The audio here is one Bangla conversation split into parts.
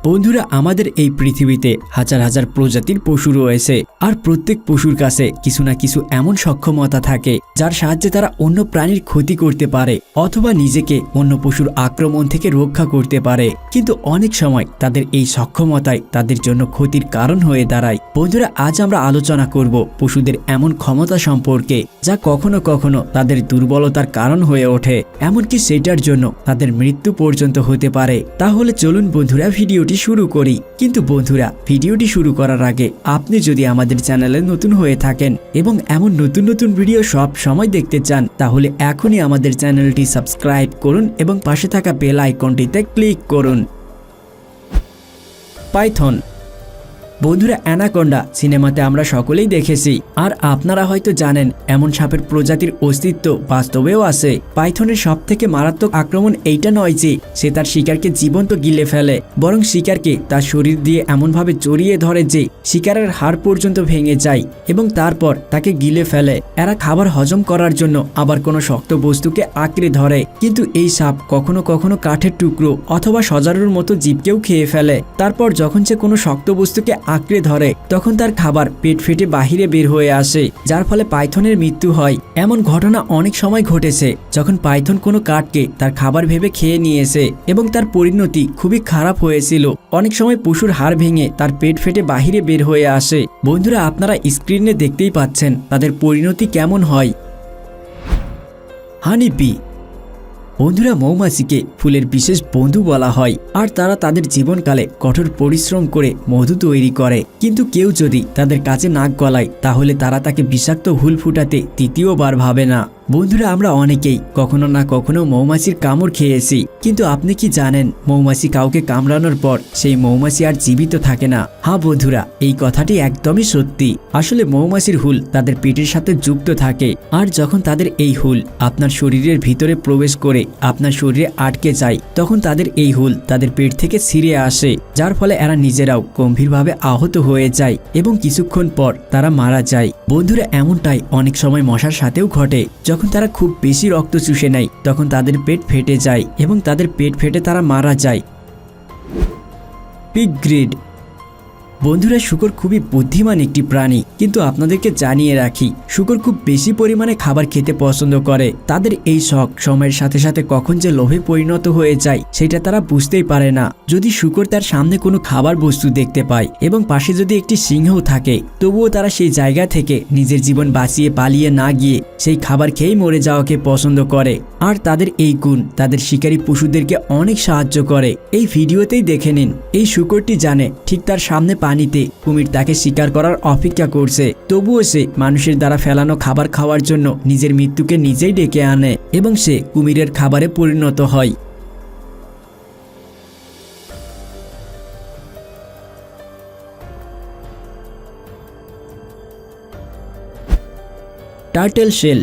বন্ধুরা, আমাদের এই পৃথিবীতে হাজার হাজার প্রজাতির পশু রয়েছে, আর প্রত্যেক পশুর কাছে কিছু না কিছু এমন সক্ষমতা থাকে যার সাহায্যে তারা অন্য প্রাণীর ক্ষতি করতে পারে অথবা নিজেকে অন্য পশুর আক্রমণ থেকে রক্ষা করতে পারে। কিন্তু অনেক সময় তাদের এই সক্ষমতাই তাদের জন্য ক্ষতির কারণ হয়ে দাঁড়ায়। বন্ধুরা, আজ আমরা আলোচনা করব পশুদের এমন ক্ষমতা সম্পর্কে যা কখনো কখনো তাদের দুর্বলতার কারণ হয়ে ওঠে, এমনকি সেটার জন্য তাদের মৃত্যু পর্যন্ত হতে পারে। তাহলে চলুন বন্ধুরা, ভিডিওটি শুরু করি। কিন্তু বন্ধুরা, ভিডিওটি শুরু করার আগে আপনি যদি আমাদের চ্যানেলে নতুন হয়ে থাকেন এবং এমন নতুন নতুন ভিডিও সব সময় দেখতে চান, তাহলে এখনই আমাদের চ্যানেলটি সাবস্ক্রাইব করুন এবং পাশে থাকা বেল আইকনটিতে ক্লিক করুন। পাইথন। বন্ধুরা, অ্যানাকোন্ডা সিনেমাতে আমরা সকলেই দেখেছি, আর আপনারা হয়তো জানেন এমন সাপের প্রজাতির অস্তিত্ব বাস্তবেও আছে। পাইথনের সবথেকে মারাত্মক আক্রমণ এইটা নয় যে সে তার শিকারকে জীবন্ত গিলে ফেলে, বরং শিকারকে তার শরীর দিয়ে এমনভাবে জড়িয়ে ধরে যে শিকারের হাড় পর্যন্ত ভেঙে যায় এবং তারপর তাকে গিলে ফেলে। এরা খাবার হজম করার জন্য আবার কোনো শক্ত বস্তুকে আঁকড়ে ধরে, কিন্তু এই সাপ কখনো কখনো কাঠের টুকরো অথবা সজারুর মতো জীবকেও খেয়ে ফেলে। তারপর যখন সে কোনো শক্ত বস্তুকে আঁকড়ে ধরে, তখন তার খাবার পেট ফেটে বাহিরে বের হয়ে আসে, যার ফলে পাইথনের মৃত্যু হয়। এমন ঘটনা অনেক সময় ঘটেছে যখন পাইথন কোনো কাঠকে তার খাবার ভেবে খেয়ে নিয়েছে এবং তার পরিণতি খুবই খারাপ হয়েছিল। অনেক সময় পশুর হাড় ভেঙে তার পেট ফেটে বাহিরে বের হয়ে আসে। বন্ধুরা, আপনারা স্ক্রিনে দেখতেই পাচ্ছেন তাদের পরিণতি কেমন হয়। হানিবি। বন্ধুরা, মৌমাছিকে ফুলের বিশেষ বন্ধু বলা হয়, আর তারা তাদের জীবনকালে কঠোর পরিশ্রম করে মধু তৈরি করে। কিন্তু কেউ যদি তাদের কাছে নাক গলায়, তাহলে তারা তাকে বিষাক্ত হুল ফুটাতে তৃতীয়বার ভাবে না। বন্ধুরা, আমরা অনেকেই কখনো না কখনো মৌমাছির কামড় খেয়েছি, কিন্তু আপনি কি জানেন মৌমাছি কাউকে কামড়ানোর পর সেই মৌমাছি আর জীবিত থাকে না? হ্যাঁ বন্ধুরা, এই কথাটি একদমই সত্যি। আসলে মৌমাছির হুল তাদের পেটের সাথে যুক্ত থাকে, আর যখন তাদের এই হুল আপনার শরীরের ভিতরে প্রবেশ করে আপনার শরীরে আটকে যায়, তখন তাদের এই হুল তাদের পেট থেকে ছিঁড়ে আসে, যার ফলে এরা নিজেরাও গম্ভীরভাবে আহত হয়ে যায় এবং কিছুক্ষণ পর তারা মারা যায়। বন্ধুরা, এমনটাই অনেক সময় মশার সাথেও ঘটে। যখন তারা খুব বেশি রক্ত চুষে নেয়, তখন তাদের পেট ফেটে যায় এবং তাদের পেট ফেটে তারা মারা যায়। পিগগ্রিড। বন্ধুরা, শূকর খুবই বুদ্ধিমান একটি প্রাণী, কিন্তু আপনাদেরকে জানিয়ে রাখি, শূকর খুব বেশি পরিমাণে খাবার খেতে পছন্দ করে। তাদের এই শখ সময়ের সাথে সাথে কখন যে লোভে পরিণত হয়ে যায় সেটা তারা বুঝতেই পারে না। যদি শূকর তার সামনে কোনো খাবার বস্তু দেখতে পায় এবং পাশে যদি একটি সিংহও থাকে, তবুও তারা সেই জায়গা থেকে নিজের জীবন বাঁচিয়ে পালিয়ে না গিয়ে সেই খাবার খেয়েই মরে যাওয়াকে পছন্দ করে। আর তাদের এই গুণ তাদের শিকারী পশুদেরকে অনেক সাহায্য করে। এই ভিডিওতেই দেখে নিন, এই শূকরটি জানে ঠিক তার সামনে পানিতে কুমির তাকে শিকার করার অপেক্ষা করছে, তবুও সে মানুষের দ্বারা ফেলানো খাবার খাওয়ার জন্য নিজের মৃত্যুকে নিজেই ডেকে আনে এবং সে কুমিরের খাবারে পরিণত হয়। Turtle shell.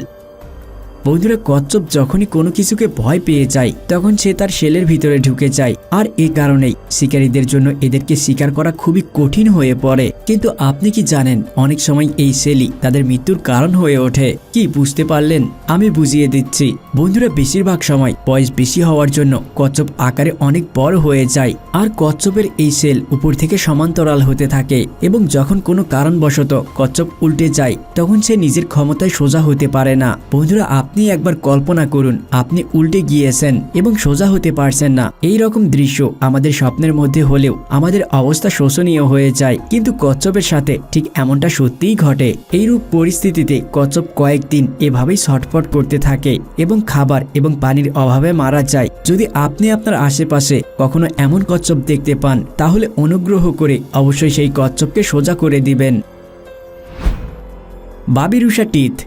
বন্ধুরা, কচ্ছপ যখনই কোনো কিছুকে ভয় পেয়ে যায়, তখন সে তার শেলের ভিতরে ঢুকে যায়, আর এই কারণেই শিকারীদের জন্য এদেরকে শিকার করা খুবই কঠিন হয়ে পড়ে। কিন্তু আপনি কি জানেন, অনেক সময় এই শেলই তাদের মৃত্যুর কারণ হয়ে ওঠে? কি বুঝতে পারলেন? আমি বুঝিয়ে দিচ্ছি। বন্ধুরা, বেশিরভাগ সময় বয়স বেশি হওয়ার জন্য কচ্ছপ আকারে অনেক বড় হয়ে যায়, আর কচ্ছপের এই শেল উপর থেকে সমান্তরাল হতে থাকে এবং যখন কোনো কারণবশত কচ্ছপ উল্টে যায়, তখন সে নিজের ক্ষমতায় সোজা হতে পারে না। বন্ধুরা, আপনি একবার কল্পনা করুন, আপনি উল্টে গিয়েছেন এবং সোজা হতে পারছেন না। এই রকম দৃশ্য আমাদের স্বপ্নের মধ্যে হলেও আমাদের অবস্থা শোচনীয় হয়ে যায়, কিন্তু কচ্ছপের সাথে ঠিক এমনটা সত্যিই ঘটে। এইরূপ পরিস্থিতিতে কচ্ছপ কয়েকদিন এভাবেই ছটফট করতে থাকে এবং খাবার এবং পানির অভাবে মারা যায়। যদি আপনি আপনার আশেপাশে কখনো এমন কচ্ছপ দেখতে পান, তাহলে অনুগ্রহ করে অবশ্যই সেই কচ্ছপকে সোজা করে দিবেন। বাবিরুষা টিথ।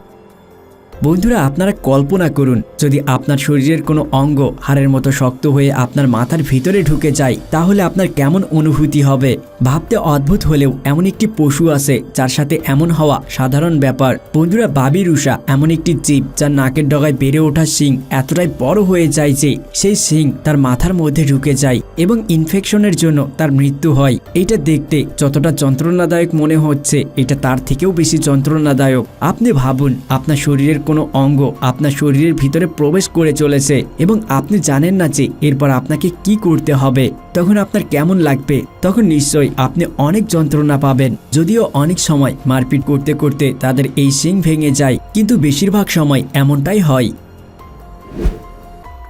বন্ধুরা, আপনারা কল্পনা করুন, যদি আপনার শরীরের কোনো অঙ্গ হাড়ের মতো শক্ত হয়ে আপনার মাথার ভিতরে ঢুকে যায়, তাহলে আপনার কেমন অনুভূতি হবে? ভাবতে অদ্ভুত হলেও এমন একটি পশু আছে যার সাথে এমন হওয়া সাধারণ ব্যাপার। বন্ধুরা, বাবিরুষা এমন একটি জীব যার নাকের ডগায় বেড়ে ওঠা শিং এতটাই বড় হয়ে যায় যে সেই শিং তার মাথার মধ্যে ঢুকে যায় এবং ইনফেকশনের জন্য তার মৃত্যু হয়। এটা দেখতে যতটা যন্ত্রণাদায়ক মনে হচ্ছে, এটা তার থেকেও বেশি যন্ত্রণাদায়ক। আপনি ভাবুন, আপনার শরীরের কোনো অঙ্গ আপনার শরীরের ভিতরে প্রবেশ করে চলেছে এবং আপনি জানেন না যে এরপর আপনাকে কি করতে হবে, তখন আপনার কেমন লাগবে? তখন নিশ্চয়ই আপনি অনেক যন্ত্রণা পাবেন। যদিও অনেক সময় মারপিট করতে করতে তাদের এই শিং ভেঙে যায়, কিন্তু বেশিরভাগ সময় এমনটাই হয়।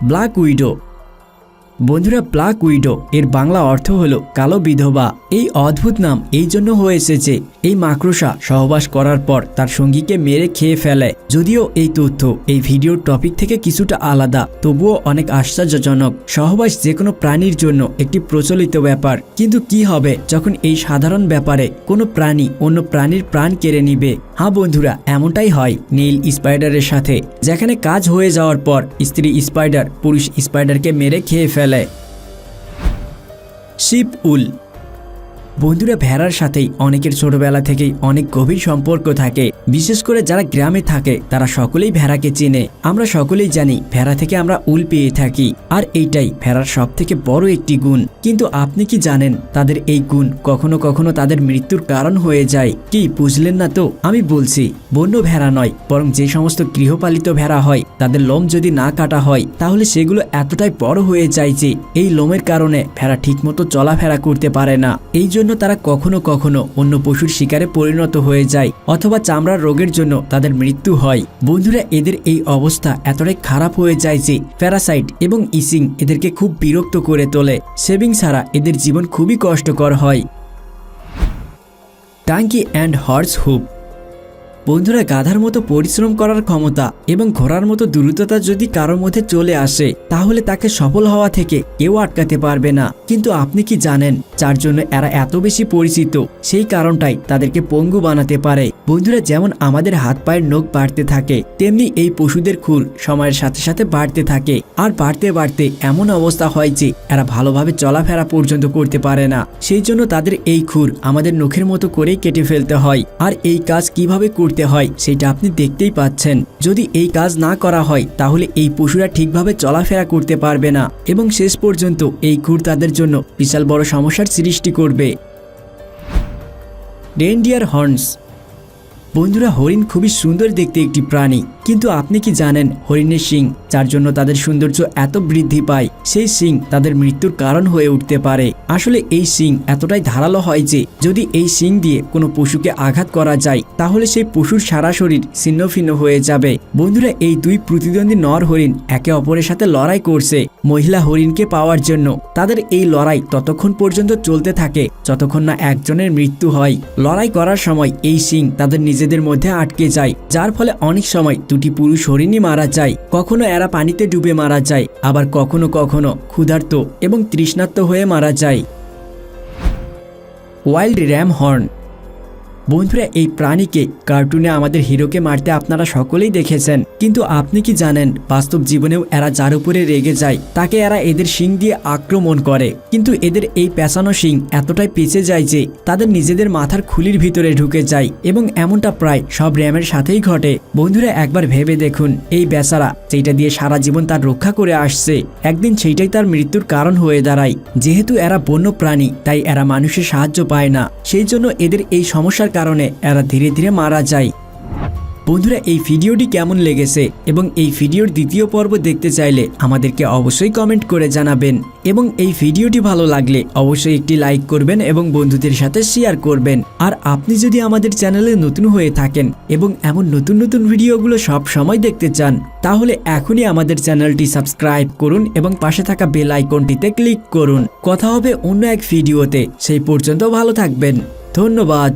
Black widow. বন্ধুরা, ব্ল্যাক উইডো এর বাংলা অর্থ হলো কালো বিধবা। এই অদ্ভুত নাম এই জন্য হয়েছে যে এই মাকড়সা সহবাস করার পর তার সঙ্গীকে মেরে খেয়ে ফেলে। যদিও এই তথ্য এই ভিডিওর টপিক থেকে কিছুটা আলাদা, তবুও অনেক আশ্চর্যজনক। সহবাস যে কোনো প্রাণীর জন্য একটি প্রচলিত ব্যাপার, কিন্তু কি হবে যখন এই সাধারণ ব্যাপারে কোনো প্রাণী অন্য প্রাণীর প্রাণ কেড়ে নিবে? হ্যাঁ বন্ধুরা, এমনটাই হয় নীল স্পাইডারের সাথে, যেখানে কাজ হয়ে যাওয়ার পর স্ত্রী স্পাইডার পুরুষ স্পাইডারকে মেরে খেয়ে ফেলে। শিপ উল। বন্ধুরা, ভেড়ার সাথেই অনেকের ছোটবেলা থেকেই অনেক গভীর সম্পর্ক থাকে। বিশেষ করে যারা গ্রামে থাকে তারা সকলেই ভেড়াকে চেনে। আমরা সকলেই জানি ভেড়া থেকে আমরা উল পেয়ে থাকি, আর এইটাই ভেড়ার সব থেকে বড় একটি গুণ। কিন্তু আপনি কি জানেন তাদের এই গুণ কখনো কখনো তাদের মৃত্যুর কারণ হয়ে যায়? কি বুঝলেন না তো? আমি বলছি, বন্য ভেড়া নয়, বরং যে সমস্ত গৃহপালিত ভেড়া হয় তাদের লোম যদি না কাটা হয় তাহলে সেগুলো এতটাই বড় হয়ে যায় যে এই লোমের কারণে ভেড়া ঠিকমতো চলাফেরা করতে পারে না। এই জন্য তারা কখনো কখনো অন্য পশুর শিকারে পরিণত হয়ে যায়, অথবা চামড়ার রোগের জন্য তাদের মৃত্যু হয়। বন্ধুরা, এদের এই অবস্থা এতটাই খারাপ হয়ে যায় যে প্যারাসাইট এবং ইচিং এদেরকে খুব বিরক্ত করে তোলে। শেভিং ছাড়া এদের জীবন খুবই কষ্টকর হয়। টাঙ্কি অ্যান্ড হর্স হুপ। বন্ধুরা, গাধার মতো পরিশ্রম করার ক্ষমতা এবং ঘোড়ার মতো দ্রুততা যদি কারোর মধ্যে চলে আসে তাহলে তাকে সফল হওয়া থেকে কেউ আটকাতে পারবে না। কিন্তু আপনি কি জানেন যার জন্য এরা এত বেশি পরিচিত সেই কারণটাই তাদেরকে পঙ্গু বানাতে পারে? বন্ধুরা, যেমন আমাদের হাত পায়ের নখ বাড়তে থাকে তেমনি এই পশুদের খুর সময়ের সাথে সাথে বাড়তে থাকে, আর বাড়তে বাড়তে এমন অবস্থা হয় যে এরা ভালোভাবে চলাফেরা পর্যন্ত করতে পারে না। সেই জন্য তাদের এই খুর আমাদের নখের মতো করেই কেটে ফেলতে হয়। আর এই কাজ কিভাবে করতে হয় সেটা আপনি দেখতেই পাচ্ছেন। যদি এই কাজ না করা হয় তাহলে এই পশুরা ঠিকভাবে চলাফেরা করতে পারবে না এবং শেষ পর্যন্ত এই খুর তাদের জন্য বিশাল বড় সমস্যার সৃষ্টি করবে। Reindeer horns. বন্ধুরা, হরিণ খুবই সুন্দর দেখতে একটি প্রাণী, কিন্তু আপনি কি জানেন হরিণের শিং যার জন্য তাদের সৌন্দর্য এত বৃদ্ধি পায় সেই শিং তাদের মৃত্যুর কারণ হয়ে উঠতে পারে। আসলে এই শিং এতটাই ধারালো হয় যে যদি এই শিং দিয়ে কোনো পশুকে আঘাত করা যায় তাহলে সেই পশুর সারা শরীর ছিন্নভিন্ন হয়ে যাবে। বন্ধুরা, এই দুই প্রতিদ্বন্দ্বী নর হরিণ একে অপরের সাথে লড়াই করছে মহিলা হরিণকে পাওয়ার জন্য। তাদের এই লড়াই ততক্ষণ পর্যন্ত চলতে থাকে যতক্ষণ না একজনের মৃত্যু হয়। লড়াই করার সময় এই শিং তাদের নিজেদের মধ্যে আটকে যায়, যার ফলে অনেক সময় দুটি পুরুষ হরিণই মারা যায়। কখনো এরা পানিতে ডুবে মারা যায়, আবার কখনো কখনো ক্ষুধার্ত এবং তৃষ্ণার্ত হয়ে মারা যায়। Wild RAM horn. বন্ধুরা, এই প্রাণীকে কার্টুনে আমাদের হিরোকে মারতে আপনারা সকলেই দেখেছেন, কিন্তু আপনি কি জানেন বাস্তব জীবনেও এরা যার উপরে রেগে যায় তাকে এরা এদের শিং দিয়ে আক্রমণ করে। কিন্তু এদের এই পেঁচানো শিং এতটাই পেঁচে যায় যে তাদের নিজেদের মাথার খুলির ভিতরে ঢুকে যায়, এবং এমনটা প্রায় সব র্যামের সাথেই ঘটে। বন্ধুরা, একবার ভেবে দেখুন, এই বেচারা যেটা দিয়ে সারা জীবন তার রক্ষা করে আসছে একদিন সেইটাই তার মৃত্যুর কারণ হয়ে দাঁড়ায়। যেহেতু এরা বন্য প্রাণী তাই এরা মানুষের সাহায্য পায় না, সেই জন্য এদের এই সমস্যার কারণে এরা ধীরে ধীরে মারা যায়। বন্ধুরা, এই ভিডিওটি কেমন লেগেছে এবং এই ভিডিওর দ্বিতীয় পর্ব দেখতে চাইলে আমাদেরকে অবশ্যই কমেন্ট করে জানাবেন, এবং এই ভিডিওটি ভালো লাগলে অবশ্যই একটি লাইক করবেন এবং বন্ধুদের সাথে শেয়ার করবেন। আর আপনি যদি আমাদের চ্যানেলে নতুন হয়ে থাকেন এবং এমন নতুন নতুন ভিডিওগুলো সব সময় দেখতে চান তাহলে এখনই আমাদের চ্যানেলটি সাবস্ক্রাইব করুন এবং পাশে থাকা বেল আইকনটিতে ক্লিক করুন। কথা হবে অন্য এক ভিডিওতে, সেই পর্যন্ত ভালো থাকবেন। ধন্যবাদ।